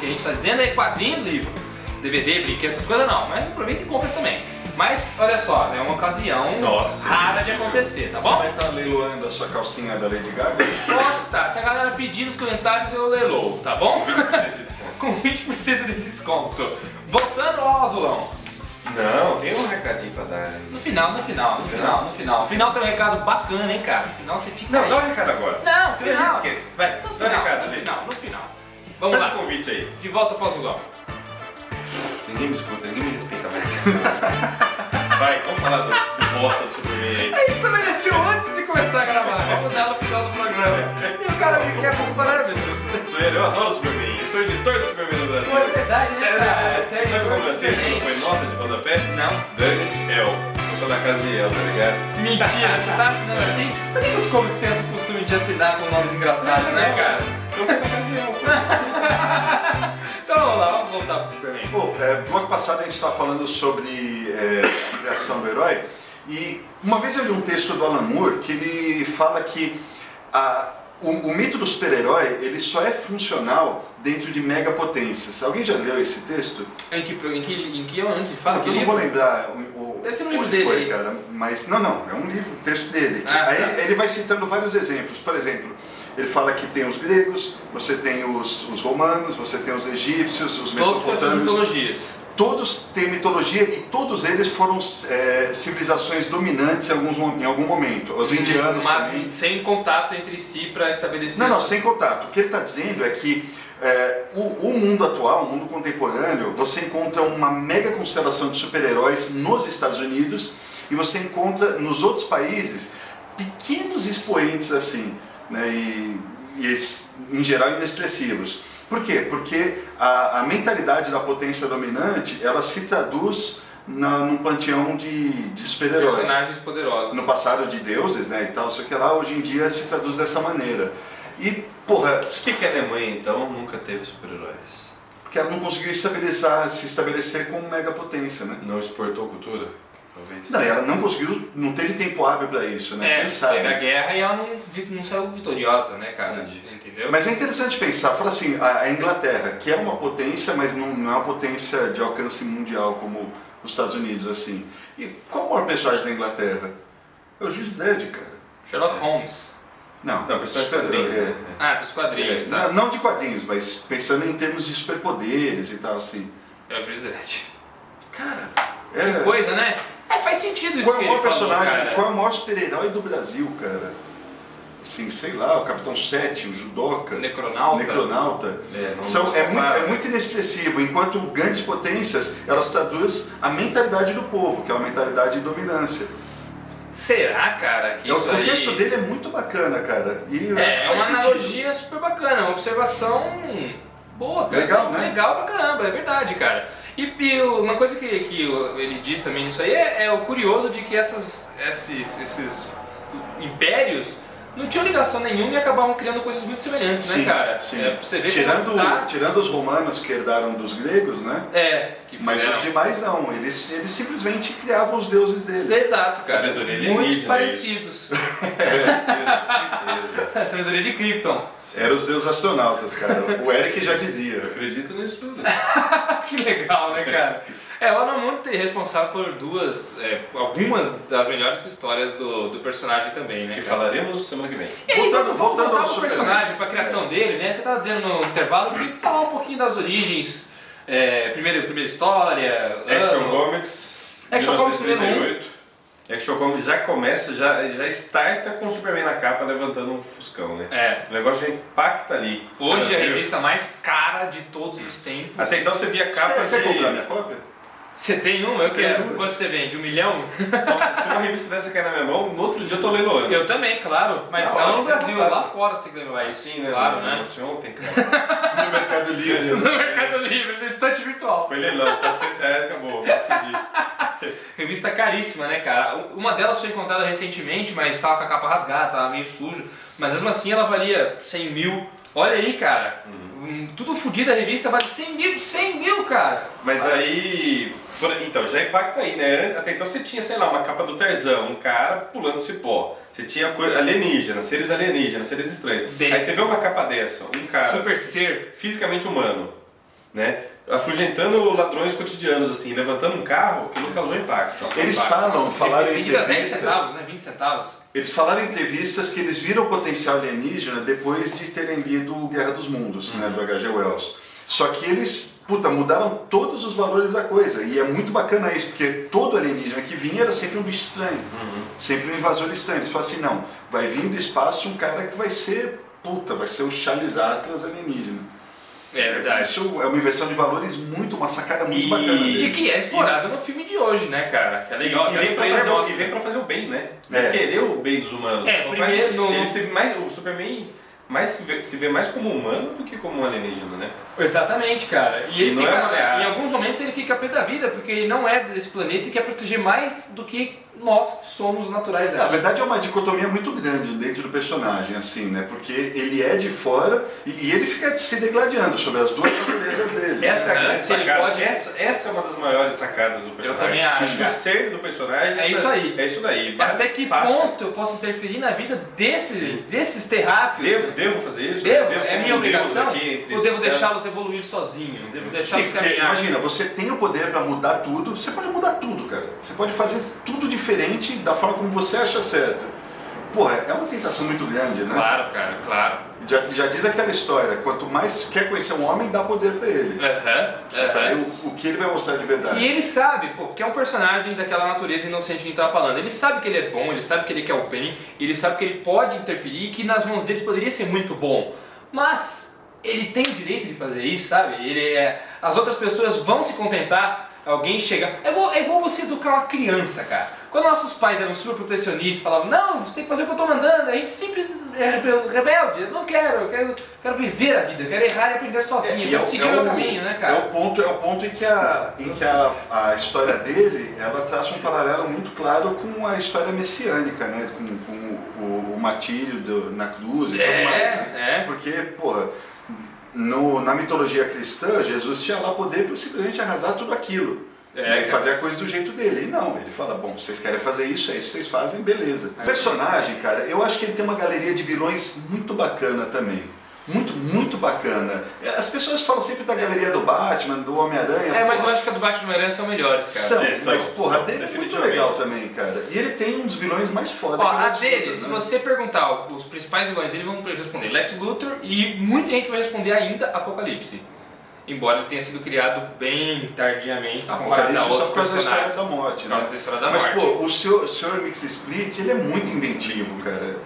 [SPEAKER 1] gente está dizendo é quadrinho, livro. DVD, brinquedo, essas coisas não. Mas aproveita e compra também. Mas olha só, é uma ocasião
[SPEAKER 2] Nossa,
[SPEAKER 1] rara de acontecer, tá
[SPEAKER 3] Você
[SPEAKER 1] bom?
[SPEAKER 3] vai estar leiloando a sua calcinha da Lady Gaga?
[SPEAKER 1] Posso tá. Se a galera pedir nos comentários, eu leiloo, tá bom?
[SPEAKER 2] 20% de desconto.
[SPEAKER 1] Com 20% de desconto. Voltando ao azulão.
[SPEAKER 2] Não, tem um recadinho pra dar.
[SPEAKER 1] No final. No final tem um recado bacana, hein, cara? No final você fica
[SPEAKER 2] Não,
[SPEAKER 1] aí.
[SPEAKER 2] dá um recado agora.
[SPEAKER 1] Não, no
[SPEAKER 2] Senão a
[SPEAKER 1] final.
[SPEAKER 2] gente esquece. Vai,
[SPEAKER 1] No
[SPEAKER 2] dá um recado
[SPEAKER 1] final,
[SPEAKER 2] ali.
[SPEAKER 1] no final. Vamos
[SPEAKER 2] Faz
[SPEAKER 1] lá.
[SPEAKER 2] o convite aí.
[SPEAKER 1] De volta pro azulão.
[SPEAKER 2] Ninguém me escuta, ninguém me respeita mais. Vai, vamos falar do bosta do Superman aí.
[SPEAKER 1] A gente estabeleceu antes de começar a gravar. Vamos dar no final do programa. E o cara me quebra os parâmetros.
[SPEAKER 2] Sou ele, eu adoro o Superman. Eu sou o editor do Superman no Brasil.
[SPEAKER 1] Pô, é verdade, né, cara? Você é
[SPEAKER 2] Sabe
[SPEAKER 1] editor
[SPEAKER 2] como
[SPEAKER 1] do
[SPEAKER 2] eu sei que
[SPEAKER 1] Superman?
[SPEAKER 2] não foi nota de rodapé?
[SPEAKER 1] Não.
[SPEAKER 2] Dungeon El. Eu sou da casa de El, tá ligado?
[SPEAKER 1] Mentira, você tá assinando assim? Por que os comics têm esse costume de assinar com nomes engraçados, né, cara?
[SPEAKER 2] Eu sou da casa de El.
[SPEAKER 1] Então vamos lá, vamos voltar pro Superman.
[SPEAKER 3] Pô, bloco passado a gente estava falando sobre a criação do herói e uma vez eu li um texto do Alan Moore que ele fala que o mito do super-herói ele só é funcional dentro de megapotências. Alguém já leu esse texto?
[SPEAKER 1] Em que fala?
[SPEAKER 3] Eu
[SPEAKER 1] Que
[SPEAKER 3] não
[SPEAKER 1] livro?
[SPEAKER 3] vou lembrar
[SPEAKER 1] Deve ser no livro
[SPEAKER 3] onde
[SPEAKER 1] dele
[SPEAKER 3] foi,
[SPEAKER 1] aí.
[SPEAKER 3] cara, mas não, é um livro, um texto dele.
[SPEAKER 1] Ah,
[SPEAKER 3] Aí
[SPEAKER 1] tá.
[SPEAKER 3] ele vai citando vários exemplos. Por exemplo, ele fala que tem os gregos, você tem os romanos, você tem os egípcios, os
[SPEAKER 1] Todos com essas
[SPEAKER 3] mesopotâmios.
[SPEAKER 1] mitologias.
[SPEAKER 3] Todos têm mitologia e todos eles foram civilizações dominantes em algum momento. Os indianos
[SPEAKER 1] Mas
[SPEAKER 3] também.
[SPEAKER 1] sem contato entre si para estabelecer.
[SPEAKER 3] Não,
[SPEAKER 1] essa-
[SPEAKER 3] sem contato. O que ele está dizendo é que o mundo atual, o mundo contemporâneo, você encontra uma mega constelação de super-heróis nos Estados Unidos e você encontra nos outros países pequenos expoentes assim, né, em geral inexpressivos. Por quê? Porque a mentalidade da potência dominante, ela se traduz num panteão de super-heróis.
[SPEAKER 1] Personagens poderosos.
[SPEAKER 3] No passado de deuses, né, e tal, só que lá hoje em dia se traduz dessa maneira. E, porra,
[SPEAKER 2] Por que a Alemanha, então, nunca teve super-heróis?
[SPEAKER 3] porque ela não conseguiu se estabelecer como megapotência, né?
[SPEAKER 2] Não exportou cultura? talvez.
[SPEAKER 3] Não, e ela não conseguiu, não teve tempo hábil pra isso, né? Quem sabe?
[SPEAKER 1] teve a guerra e ela não saiu vitoriosa, né, cara?
[SPEAKER 2] Entendi.
[SPEAKER 1] Entendeu?
[SPEAKER 3] Mas é interessante pensar, fala assim, a Inglaterra, que é uma potência, mas não é uma potência de alcance mundial como os Estados Unidos, assim. E qual o maior personagem da Inglaterra? É o Juiz Dredd, cara.
[SPEAKER 1] Sherlock Holmes.
[SPEAKER 3] Não,
[SPEAKER 2] personagem de quadrinhos, né?
[SPEAKER 1] Ah, dos quadrinhos, tá?
[SPEAKER 3] Não de quadrinhos, mas pensando em termos de superpoderes e tal, assim.
[SPEAKER 1] É o Juiz Dredd.
[SPEAKER 3] Cara,
[SPEAKER 1] Que coisa, né? Faz sentido isso
[SPEAKER 3] qual é
[SPEAKER 1] que
[SPEAKER 3] o maior
[SPEAKER 1] ele falou,
[SPEAKER 3] personagem,
[SPEAKER 1] cara.
[SPEAKER 3] qual é o maior super-herói do Brasil, cara? Assim, sei lá, o Capitão 7, o Judoca,
[SPEAKER 1] Necronauta.
[SPEAKER 3] Necronauta.
[SPEAKER 2] Não
[SPEAKER 3] É muito inexpressivo, enquanto grandes potências, elas traduzem a mentalidade do povo, que é uma mentalidade de dominância.
[SPEAKER 1] Será, cara, que isso
[SPEAKER 3] O
[SPEAKER 1] aí...
[SPEAKER 3] texto dele é muito bacana, cara. E eu acho que
[SPEAKER 1] É
[SPEAKER 3] faz
[SPEAKER 1] uma
[SPEAKER 3] sentido.
[SPEAKER 1] analogia super bacana, uma observação boa, cara.
[SPEAKER 3] Legal, né?
[SPEAKER 1] Legal pra caramba, é verdade, cara. E uma coisa que ele diz também nisso aí é o curioso de que esses impérios não tinham ligação nenhuma e acabavam criando coisas muito semelhantes,
[SPEAKER 3] Sim,
[SPEAKER 1] né, cara?
[SPEAKER 3] sim.
[SPEAKER 1] Pra você ver como tá...
[SPEAKER 3] Tirando os romanos que herdaram dos gregos, né?
[SPEAKER 1] Que
[SPEAKER 3] Mas
[SPEAKER 1] fizeram.
[SPEAKER 3] os demais não, eles simplesmente criavam os deuses deles.
[SPEAKER 1] Exato, cara.
[SPEAKER 2] Sabedoria
[SPEAKER 1] Muito
[SPEAKER 2] alienígena,
[SPEAKER 1] parecidos.
[SPEAKER 2] certeza.
[SPEAKER 1] Sabedoria de Krypton.
[SPEAKER 3] Eram os deuses astronautas, cara. O Eric já
[SPEAKER 2] Eu
[SPEAKER 3] dizia.
[SPEAKER 2] acredito nisso tudo.
[SPEAKER 1] Que legal, né, cara? O Alan Moore é responsável por algumas das melhores histórias do personagem também, né?
[SPEAKER 2] Que
[SPEAKER 1] cara?
[SPEAKER 2] falaremos semana que vem.
[SPEAKER 1] E aí,
[SPEAKER 3] Voltando
[SPEAKER 1] vamos
[SPEAKER 3] ao
[SPEAKER 1] voltar pro
[SPEAKER 3] Superman.
[SPEAKER 1] personagem, pra criação dele, né? Você tava dizendo no intervalo que falar um pouquinho das origens, primeira história,
[SPEAKER 2] Action
[SPEAKER 1] ano.
[SPEAKER 2] Comics,
[SPEAKER 1] Action Comics
[SPEAKER 2] 1938. Action Comics já começa, já starta com o Superman na capa levantando um fuscão, né? O negócio já impacta ali.
[SPEAKER 1] Hoje é a
[SPEAKER 2] Cara,
[SPEAKER 1] revista mais cara de todos os tempos.
[SPEAKER 2] Até então você via capas
[SPEAKER 3] Quer comprar
[SPEAKER 2] de...
[SPEAKER 3] minha cópia?
[SPEAKER 1] Você tem uma? Eu
[SPEAKER 3] tenho
[SPEAKER 1] quero.
[SPEAKER 3] duas.
[SPEAKER 1] Quanto você vende? 1 milhão?
[SPEAKER 2] Nossa, se uma revista dessa cair na minha mão, no outro dia eu tô leiloando.
[SPEAKER 1] Eu também, claro. Mas
[SPEAKER 2] Na
[SPEAKER 1] não
[SPEAKER 2] hora,
[SPEAKER 1] no Brasil,
[SPEAKER 2] vontade.
[SPEAKER 1] lá fora você tem que levar isso.
[SPEAKER 2] Assim, né?
[SPEAKER 1] Claro,
[SPEAKER 2] no
[SPEAKER 1] né?
[SPEAKER 2] negócio ontem, cara.
[SPEAKER 3] No Mercado Livre.
[SPEAKER 1] No Mercado Livre, no estante virtual.
[SPEAKER 2] Foi leilão, R$400, acabou. Vou fugir.
[SPEAKER 1] Revista caríssima, né, cara? Uma delas foi encontrada recentemente, mas estava com a capa rasgada, estava meio sujo. Mas mesmo assim ela valia 100 mil. Olha aí, cara. Tudo fodido a revista vale 100 mil, cara.
[SPEAKER 2] Mas aí... Então, já impacta aí, né? Até então você tinha, sei lá, uma capa do Tarzan, um cara pulando cipó. Você tinha coisa alienígena, seres estranhos.
[SPEAKER 1] Bem.
[SPEAKER 2] Aí você vê uma capa dessa, um cara
[SPEAKER 1] Super ser.
[SPEAKER 2] fisicamente humano, né? Afugentando ladrões cotidianos, assim, levantando um carro, que não causou impacto.
[SPEAKER 3] Eles
[SPEAKER 1] Impacto.
[SPEAKER 3] falaram em
[SPEAKER 1] Vendida 10 centavos,
[SPEAKER 3] entrevistas.
[SPEAKER 1] né? 20 centavos.
[SPEAKER 3] Eles falaram em entrevistas que eles viram o potencial alienígena depois de terem lido Guerra dos Mundos, né, do H.G. Wells. Só que eles, mudaram todos os valores da coisa. E é muito bacana isso, porque todo alienígena que vinha era sempre um bicho estranho. Sempre um invasor estranho. Eles falam assim, não, vai vir do espaço um cara que vai ser o Charles Atlas alienígena.
[SPEAKER 1] É verdade.
[SPEAKER 3] Isso é uma inversão de valores uma sacada muito bacana
[SPEAKER 1] E
[SPEAKER 3] dele.
[SPEAKER 1] que é explorado no filme de hoje, né, cara? Que é legal.
[SPEAKER 2] E vem pra fazer o bem, né?
[SPEAKER 3] É.
[SPEAKER 2] Querer o bem dos humanos.
[SPEAKER 1] É,
[SPEAKER 2] Só
[SPEAKER 1] primeiro
[SPEAKER 2] o Superman se vê mais como humano do que como um alienígena, né?
[SPEAKER 1] Exatamente, cara. E ele
[SPEAKER 2] não é
[SPEAKER 1] fica,
[SPEAKER 2] uma ameaça.
[SPEAKER 1] em alguns momentos ele fica a pé da vida, porque ele não é desse planeta e quer proteger mais do que nós que somos naturais
[SPEAKER 3] Na
[SPEAKER 1] dela.
[SPEAKER 3] verdade é uma dicotomia muito grande dentro do personagem, assim, né? Porque ele é de fora e ele fica se degladiando sobre as duas naturezas dele.
[SPEAKER 2] Essa é a grande
[SPEAKER 1] Se ele
[SPEAKER 2] sacada.
[SPEAKER 1] pode-
[SPEAKER 2] essa é uma das maiores sacadas do personagem.
[SPEAKER 1] também acho,
[SPEAKER 2] Sim,
[SPEAKER 1] cara.
[SPEAKER 2] o ser do personagem.
[SPEAKER 1] É isso aí.
[SPEAKER 2] É isso daí.
[SPEAKER 1] Até que
[SPEAKER 2] Fácil.
[SPEAKER 1] ponto eu posso interferir na vida desses terráqueos?
[SPEAKER 2] Devo fazer isso?
[SPEAKER 1] Devo? É
[SPEAKER 2] como
[SPEAKER 1] minha
[SPEAKER 2] um deus
[SPEAKER 1] obrigação?
[SPEAKER 2] aqui entre
[SPEAKER 1] Ou
[SPEAKER 2] esses
[SPEAKER 1] devo
[SPEAKER 2] caras?
[SPEAKER 1] deixá-los evoluir sozinho? Devo deixá-los
[SPEAKER 3] Sim, porque
[SPEAKER 1] caminhar?
[SPEAKER 3] imagina, você tem o poder para mudar tudo, você pode mudar tudo, cara. Você pode fazer tudo diferente da forma como você acha certo. Porra, é uma tentação muito grande, né?
[SPEAKER 1] Claro, cara, claro.
[SPEAKER 3] Já diz aquela história, quanto mais quer conhecer um homem, dá poder para ele. Você sabe o que ele vai mostrar de verdade.
[SPEAKER 1] E ele sabe, porque é um personagem daquela natureza inocente que a gente tava falando. Ele sabe que ele é bom, ele sabe que ele quer o bem, ele sabe que ele pode interferir e que nas mãos dele poderia ser muito bom. Mas ele tem o direito de fazer isso, sabe? As outras pessoas vão se contentar, alguém chega... É igual você educar uma criança, cara. Quando nossos pais eram super protecionistas, falavam, não, você tem que fazer o que eu tô mandando, a gente sempre é rebelde, eu não quero, eu quero viver a vida, eu quero errar e aprender sozinho, eu quero seguir o meu caminho, né, cara?
[SPEAKER 3] É o ponto em que a história dele, ela traz um paralelo muito claro com a história messiânica, né? Com o martírio na cruz e tudo mais. Né? Porque, porra, na mitologia cristã, Jesus tinha lá poder para simplesmente arrasar tudo aquilo. E fazer a coisa do jeito dele. E não, ele fala, bom, vocês querem fazer isso, é isso que vocês fazem, beleza. O personagem, cara, eu acho que ele tem uma galeria de vilões muito bacana também. Muito, muito bacana. As pessoas falam sempre da galeria do Batman, do Homem-Aranha.
[SPEAKER 1] Mas eu acho que a do Batman e Homem-Aranha são melhores, cara.
[SPEAKER 3] Mas porra, a dele é muito legal também, cara. E ele tem um dos vilões mais foda.
[SPEAKER 1] Ó, a dele, se você perguntar os principais vilões dele, vão responder Lex Luthor e muita gente vai responder ainda Apocalipse. Embora ele tenha sido criado bem tardiamente comparado a outros
[SPEAKER 3] só por causa da história
[SPEAKER 1] personagens.
[SPEAKER 3] da morte,
[SPEAKER 1] Por causa da história da
[SPEAKER 3] Mas,
[SPEAKER 1] morte.
[SPEAKER 3] pô, o Sr. Mix-Split, ele é muito inventivo, cara.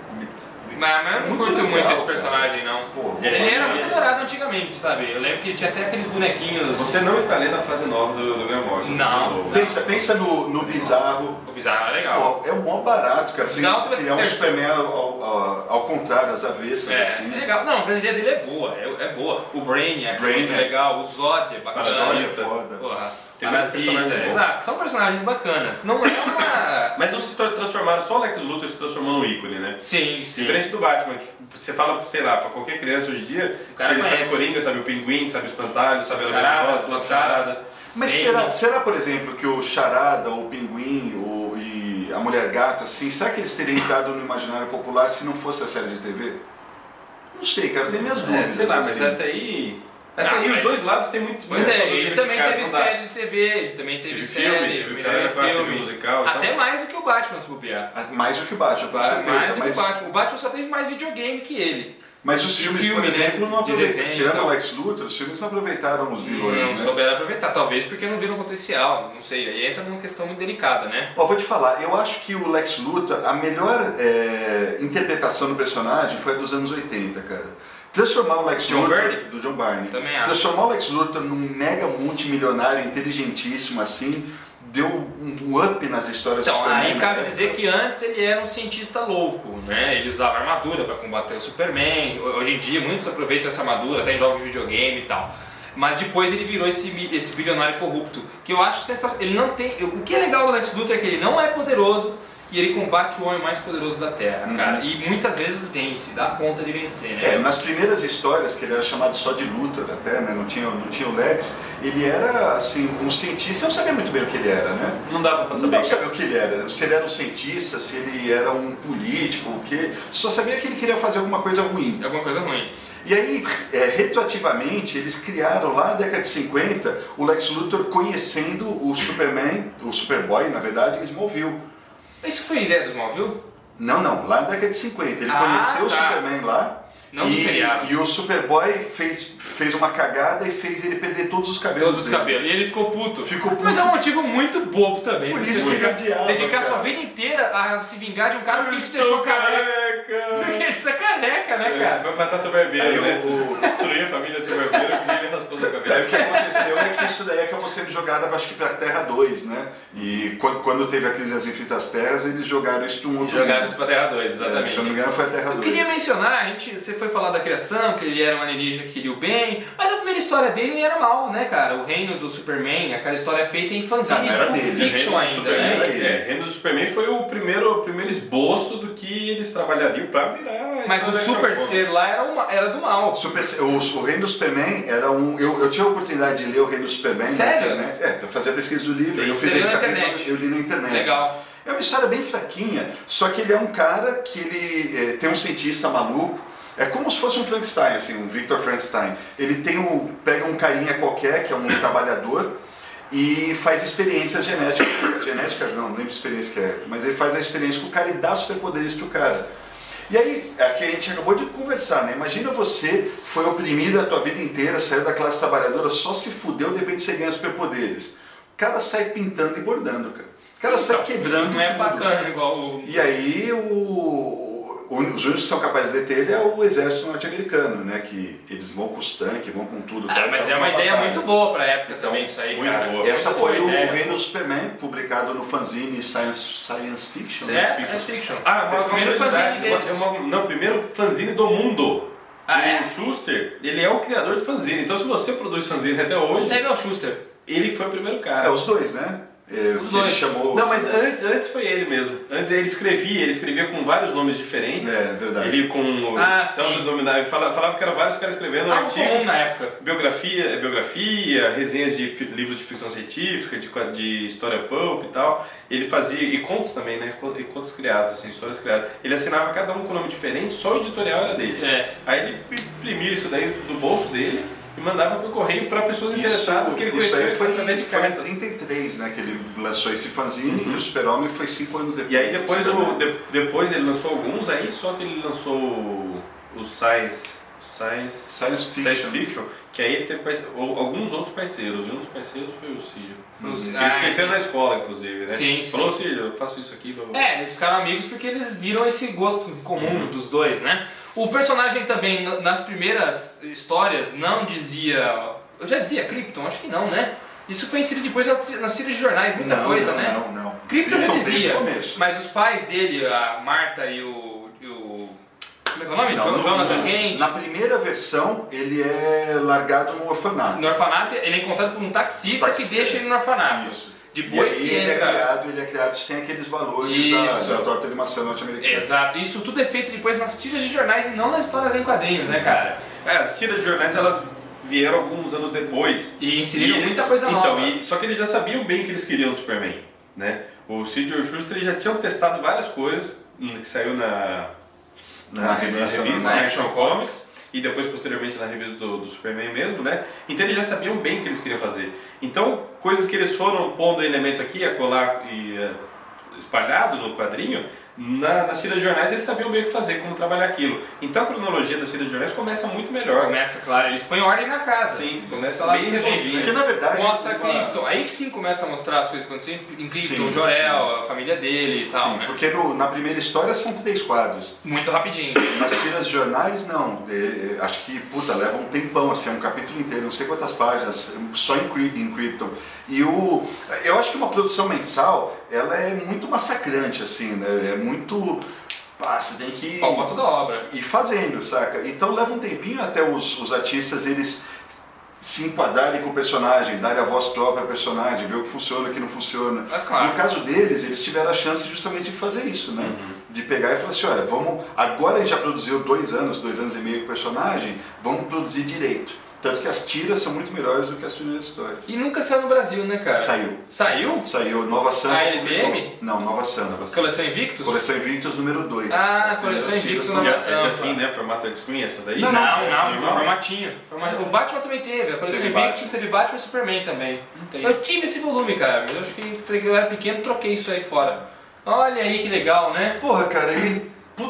[SPEAKER 1] Mas eu não curto muito esse personagem, não.
[SPEAKER 3] Pô,
[SPEAKER 1] Ele era muito adorado antigamente, sabe? Eu lembro que ele tinha até aqueles bonequinhos...
[SPEAKER 2] Você não está lendo a fase nova do Graham Morrison.
[SPEAKER 1] Não.
[SPEAKER 3] Pensa no Bizarro.
[SPEAKER 1] O Bizarro é legal.
[SPEAKER 3] Pô, é um mó barato, cara. Assim,
[SPEAKER 1] Bizarro
[SPEAKER 3] criar um Superman ao contrário, às avessas, assim.
[SPEAKER 1] É legal. Não, a galeria dele é boa, é boa. O Brainiac é muito legal, o Zod é bacana.
[SPEAKER 3] O Zod é foda.
[SPEAKER 1] Porra.
[SPEAKER 2] Tem muitos personagens
[SPEAKER 1] Exato, são personagens bacanas. Não é uma...
[SPEAKER 2] Mas não se transformaram, só o Lex Luthor se transformou num ícone, né?
[SPEAKER 1] Sim.
[SPEAKER 2] Diferente do Batman, que você fala, sei lá, pra qualquer criança hoje em dia,
[SPEAKER 1] cara
[SPEAKER 2] ele
[SPEAKER 1] conhece.
[SPEAKER 2] sabe o Coringa, sabe o Pinguim, sabe o Espantalho, sabe a
[SPEAKER 1] Charada,
[SPEAKER 2] Charada.
[SPEAKER 3] Mas será, por exemplo, que o Charada, o Pinguim e a Mulher Gato, assim, será que eles teriam entrado no imaginário popular se não fosse a série de TV? Não sei, cara, eu tenho minhas dúvidas.
[SPEAKER 2] Sei lá, mas
[SPEAKER 3] assim.
[SPEAKER 2] até aí os dois lados tem muito...
[SPEAKER 1] Pois ele também teve série de TV, ele também teve série,
[SPEAKER 2] teve filme musical.
[SPEAKER 1] Até mais do que o Batman, se bobear.
[SPEAKER 3] Mais do que o Batman, com certeza.
[SPEAKER 1] Mais do que o Batman. O Batman só teve mais videogame que ele.
[SPEAKER 3] Mas os filmes, por exemplo, não aproveitaram. Tirando o Lex Luthor, os filmes não aproveitaram os vilões,
[SPEAKER 1] Não souberam aproveitar, talvez porque não viram potencial, não sei, aí entra numa questão muito delicada, né?
[SPEAKER 3] Ó, vou te falar, eu acho que o Lex Luthor, a melhor interpretação do personagem foi a dos anos 80, cara. Transformar o Lex Luthor, do John Barney,
[SPEAKER 1] também acho.
[SPEAKER 3] Transformar o Lex Luthor num mega multimilionário inteligentíssimo assim, deu um up nas histórias do
[SPEAKER 1] Então,
[SPEAKER 3] Superman.
[SPEAKER 1] aí cabe dizer que antes ele era um cientista louco, né? Ele usava armadura para combater o Superman. Hoje em dia muitos aproveitam essa armadura, até em jogos de videogame e tal. Mas depois ele virou esse bilionário corrupto, que eu acho sensacional. Ele não tem, o que é legal do Lex Luthor é que ele não é poderoso e ele combate o homem mais poderoso da Terra, cara. E muitas vezes vence, dá conta de vencer, né?
[SPEAKER 3] Nas primeiras histórias, que ele era chamado só de Luthor até, né? Não tinha o Lex, ele era assim, um cientista, eu não sabia muito bem o que ele era, né?
[SPEAKER 2] Não dava pra
[SPEAKER 3] Não dava pra saber o que ele era, se ele era um cientista, se ele era um político, o quê. Só sabia que ele queria fazer alguma coisa ruim.
[SPEAKER 1] Alguma coisa ruim.
[SPEAKER 3] E aí, retroativamente, eles criaram lá na década de 50 o Lex Luthor conhecendo o Superman, o Superboy, na verdade, em Smallville.
[SPEAKER 1] Isso foi ideia do Smallville?
[SPEAKER 3] Não, lá na década de 50. Ele conheceu o Superman lá.
[SPEAKER 1] Não seriado.
[SPEAKER 3] E o Superboy fez uma cagada e fez ele perder todos os cabelos.
[SPEAKER 1] Todos os cabelos. E ele ficou puto.
[SPEAKER 3] Ficou puto.
[SPEAKER 1] Mas é um motivo muito bobo também.
[SPEAKER 3] Por
[SPEAKER 1] Você
[SPEAKER 3] isso que ele odiava,
[SPEAKER 1] dedicar sua
[SPEAKER 3] cara.
[SPEAKER 1] vida inteira a se vingar de um cara que te deixou careca. Porque ele tá careca, né, cara?
[SPEAKER 2] Vai matar seu barbeiro,
[SPEAKER 3] Aí
[SPEAKER 2] né?
[SPEAKER 3] o-
[SPEAKER 2] Destruir a família do seu barbeiro porque ele raspou seu
[SPEAKER 3] Aí
[SPEAKER 2] cabelo.
[SPEAKER 3] o que aconteceu é que isso daí acabou sendo jogado, acho que pra Terra 2, né? E quando teve a crise das infinitas terras, eles jogaram isso para um outro
[SPEAKER 1] Jogaram
[SPEAKER 3] mundo.
[SPEAKER 1] isso pra Terra 2, exatamente.
[SPEAKER 3] Se eu não me engano foi a Terra 2.
[SPEAKER 1] Eu queria mencionar, você foi falar da criação, que ele era um alienígena que queria o bem, mas a primeira história dele ele era mal, né, cara? O reino do Superman, aquela história é feita em fanzine,
[SPEAKER 3] Não era
[SPEAKER 1] Pulp
[SPEAKER 3] dele,
[SPEAKER 1] Fiction
[SPEAKER 2] Reino do
[SPEAKER 1] ainda, né?
[SPEAKER 2] Superman, Reino do Superman foi o primeiro esboço do que eles trabalhariam pra virar a
[SPEAKER 1] Mas o
[SPEAKER 2] história
[SPEAKER 1] Super
[SPEAKER 2] de
[SPEAKER 1] Ser lá era do mal.
[SPEAKER 3] O Reino do Superman era um. Eu tive a oportunidade de ler o Reino do Superman
[SPEAKER 1] Sério?
[SPEAKER 3] na internet. Pra fazer a pesquisa do livro.
[SPEAKER 1] Sim,
[SPEAKER 3] Eu
[SPEAKER 1] você
[SPEAKER 3] fiz
[SPEAKER 1] leu
[SPEAKER 3] esse
[SPEAKER 1] na
[SPEAKER 3] capítulo,
[SPEAKER 1] internet.
[SPEAKER 3] eu li na internet.
[SPEAKER 1] Legal.
[SPEAKER 3] É uma história bem fraquinha, só que ele é um cara que ele tem um cientista maluco. É como se fosse um Frankenstein, assim, um Victor Frankenstein. Ele pega um carinha qualquer, que é um trabalhador, e faz experiências genéticas não lembro que experiência que é, mas ele faz a experiência com o cara e dá superpoderes pro cara. E aí, aqui a gente acabou de conversar, né? Imagina você foi oprimido a tua vida inteira, saiu da classe trabalhadora, só se fudeu, de repente você ganha superpoderes. O cara sai pintando e bordando, cara. O cara sai quebrando
[SPEAKER 1] Não é
[SPEAKER 3] tudo.
[SPEAKER 1] bacana igual o...
[SPEAKER 3] E aí os únicos que são capazes de deter ele é o exército norte-americano, né? Que eles vão com os tanques, vão com tudo. tal,
[SPEAKER 1] mas
[SPEAKER 3] tal,
[SPEAKER 1] é uma ideia
[SPEAKER 3] batalha.
[SPEAKER 1] muito boa pra época também isso aí,
[SPEAKER 2] muito
[SPEAKER 1] cara.
[SPEAKER 2] boa.
[SPEAKER 3] Essa
[SPEAKER 1] Muito
[SPEAKER 3] foi
[SPEAKER 1] boa
[SPEAKER 3] o
[SPEAKER 1] ideia.
[SPEAKER 3] Reino do Superman, publicado no fanzine Science Fiction.
[SPEAKER 1] É, Science Fiction.
[SPEAKER 2] Uma
[SPEAKER 1] Primeiro
[SPEAKER 2] curiosidade,
[SPEAKER 1] fanzine deles.
[SPEAKER 2] o primeiro fanzine do mundo.
[SPEAKER 1] Ah, é?
[SPEAKER 2] O Schuster, ele é o criador de fanzine. Então se você produz fanzine até hoje,
[SPEAKER 1] Deve ao Schuster.
[SPEAKER 2] ele foi o primeiro cara.
[SPEAKER 3] É, os dois, né?
[SPEAKER 1] Os
[SPEAKER 3] que
[SPEAKER 1] dois.
[SPEAKER 3] ele chamou...
[SPEAKER 2] Não, mas antes foi ele mesmo. Antes ele escrevia com vários nomes diferentes.
[SPEAKER 3] É, verdade.
[SPEAKER 2] Ele com...
[SPEAKER 1] sim.
[SPEAKER 2] Dominar, falava que eram vários caras escrevendo
[SPEAKER 1] Algo
[SPEAKER 2] artigos.
[SPEAKER 1] comum na época.
[SPEAKER 2] Biografia, resenhas de livros de ficção científica, de história pulp e tal. Ele fazia, e contos também, né? E contos criados, assim, histórias criadas. Ele assinava cada um com nome diferente, só o editorial era dele. Aí ele imprimia isso daí do bolso dele e mandava pro correio para pessoas interessadas que ele conhecia através de cartas.
[SPEAKER 3] Foi em 33, né, que ele lançou esse fanzine e o Super-Homem foi 5 anos depois.
[SPEAKER 2] E aí depois ele lançou alguns, aí só que ele lançou o Science Fiction, que aí ele teve alguns outros parceiros, e um dos parceiros foi o Círio. Eles se conheceram na escola, inclusive, né?
[SPEAKER 1] Sim,
[SPEAKER 2] Falou, Círio, eu faço isso aqui.
[SPEAKER 1] Eles ficaram amigos porque eles viram esse gosto comum dos dois, né? O personagem também, nas primeiras histórias, não dizia... Eu já dizia Krypton? Acho que não, né? Isso foi inserido depois nas tiras de jornais, muita coisa, né?
[SPEAKER 3] Não.
[SPEAKER 1] Krypton já dizia,
[SPEAKER 3] começo.
[SPEAKER 1] mas os pais dele, a Marta e o como é que é o nome? Jonathan Kent.
[SPEAKER 3] Na primeira versão, ele é largado no orfanato.
[SPEAKER 1] No orfanato, ele é encontrado por um taxista que deixa ele no orfanato.
[SPEAKER 3] Isso.
[SPEAKER 1] Depois
[SPEAKER 3] e
[SPEAKER 1] que
[SPEAKER 3] ele
[SPEAKER 1] entra...
[SPEAKER 3] ele é criado sem aqueles valores da torta de maçã norte-americana.
[SPEAKER 1] Exato. Isso tudo é feito depois nas tiras de jornais e não nas histórias em quadrinhos, né, cara?
[SPEAKER 2] As tiras de jornais, elas vieram alguns anos depois.
[SPEAKER 1] E inseriram muita coisa nova.
[SPEAKER 2] Só que eles já sabiam bem o que eles queriam do Superman, né? O Sid e o Schuster já tinham testado várias coisas que saiu na revista, na Action Comics, e depois posteriormente na revista do Superman mesmo, né? Então eles já sabiam bem o que eles queriam fazer. Então, coisas que eles foram pondo elemento aqui, a colar e espalhado no quadrinho, nas tiras de jornais eles sabiam bem o que fazer, como trabalhar aquilo. Então a cronologia das tiras de jornais começa muito melhor.
[SPEAKER 1] Começa, claro, eles põem ordem na casa.
[SPEAKER 2] Sim, começa
[SPEAKER 1] lá
[SPEAKER 2] bem redondinho.
[SPEAKER 3] Porque na verdade...
[SPEAKER 1] Mostra Krypton, aí que sim começa a mostrar as coisas que acontecem em Krypton, Jor-El, a família dele e tal,
[SPEAKER 3] Sim,
[SPEAKER 1] né?
[SPEAKER 3] porque na primeira história são 3 quadros.
[SPEAKER 1] Muito rapidinho.
[SPEAKER 3] Nas tiras de jornais, não. Acho que, leva um tempão, assim, é um capítulo inteiro, não sei quantas páginas, só em Krypton. E eu acho que uma produção mensal, ela é muito massacrante, assim, né? É muito... você tem que
[SPEAKER 1] Palma toda a obra.
[SPEAKER 3] ir fazendo, saca? Então leva um tempinho até os artistas, eles se enquadrarem com o personagem, darem a voz própria ao personagem, ver o que funciona e o que não funciona.
[SPEAKER 1] É claro.
[SPEAKER 3] No caso deles, eles tiveram a chance justamente de fazer isso, né? De pegar e falar assim, olha, agora a gente já produziu 2 anos e meio com o personagem, vamos produzir direito. Tanto que as tiras são muito melhores do que as primeiras histórias.
[SPEAKER 1] E nunca saiu no Brasil, né, cara?
[SPEAKER 3] Saiu.
[SPEAKER 1] Saiu?
[SPEAKER 3] Saiu, Nova Sun.
[SPEAKER 1] A LBM?
[SPEAKER 3] Não, Nova Sun.
[SPEAKER 1] Coleção Invictus?
[SPEAKER 3] Coleção Invictus número 2.
[SPEAKER 1] Coleção Invictus Nova Sun.
[SPEAKER 2] É assim, né? Formato widescreen essa daí?
[SPEAKER 1] Não, formatinho. O Batman também teve, a Coleção Invictus teve Batman e Superman também. Eu tive esse volume, cara, mas eu acho que eu era pequeno e troquei isso aí fora. Olha aí que legal, né?
[SPEAKER 3] Porra, cara,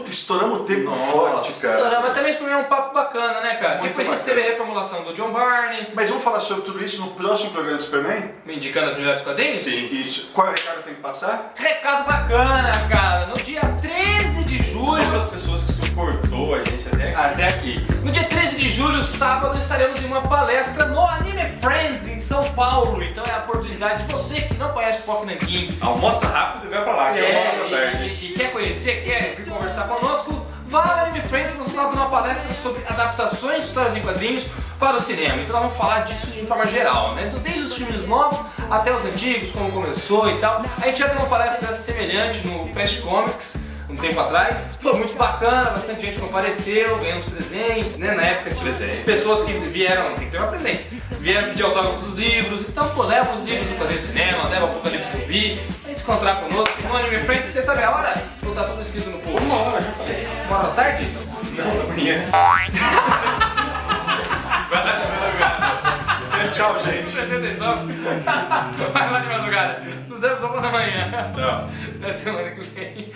[SPEAKER 3] estouramos o tempo forte, cara.
[SPEAKER 1] Mas também esse primeiro é um papo bacana, né, cara?
[SPEAKER 3] Muito
[SPEAKER 1] Depois a gente
[SPEAKER 3] bacana.
[SPEAKER 1] teve a reformulação do John Barney,
[SPEAKER 3] Mas vamos falar sobre tudo isso no próximo programa do Superman?
[SPEAKER 1] me indicando as melhores quadrinhos?
[SPEAKER 2] Sim.
[SPEAKER 3] Isso. Qual é o recado que tem que passar?
[SPEAKER 1] Recado bacana, cara! No dia 13 de
[SPEAKER 2] Sobre
[SPEAKER 1] julho...
[SPEAKER 2] as pessoas que suportou a gente até aqui.
[SPEAKER 1] No dia 13 de julho, sábado, estaremos em uma palestra no Anime Friends, em São Paulo. Então é a oportunidade de você que não conhece Poc Nankin,
[SPEAKER 2] Almoça rápido e vai pra lá, que é 1 hora da tarde.
[SPEAKER 1] e quer conhecer, quer vir conversar conosco, vá ao Anime Friends, nós vamos dar uma palestra sobre adaptações de histórias em quadrinhos para o cinema. Então nós vamos falar disso de forma geral, né? Então, desde os filmes novos até os antigos, como começou e tal. A gente já deu uma palestra dessa semelhante no Fast Comics, um tempo atrás, foi muito bacana, bastante gente compareceu, ganhamos presentes, né? Na época tinha pessoas que vieram, tem que ter um presente, vieram pedir autógrafo dos livros, então pô, leva os livros do Quadrinho Cinema, leva o Apocalipse do Bi, vem se encontrar conosco no Anime Friends, você sabe a hora? Vou estar tudo escrito no post.
[SPEAKER 2] 1 hora, já falei.
[SPEAKER 1] 1 hora da tarde?
[SPEAKER 2] Não, da manhã.
[SPEAKER 3] Tchau, gente.
[SPEAKER 1] Presta atenção. Vai lá de madrugada. Não deve só pra da manhã.
[SPEAKER 2] Tchau.
[SPEAKER 1] Até semana que vem.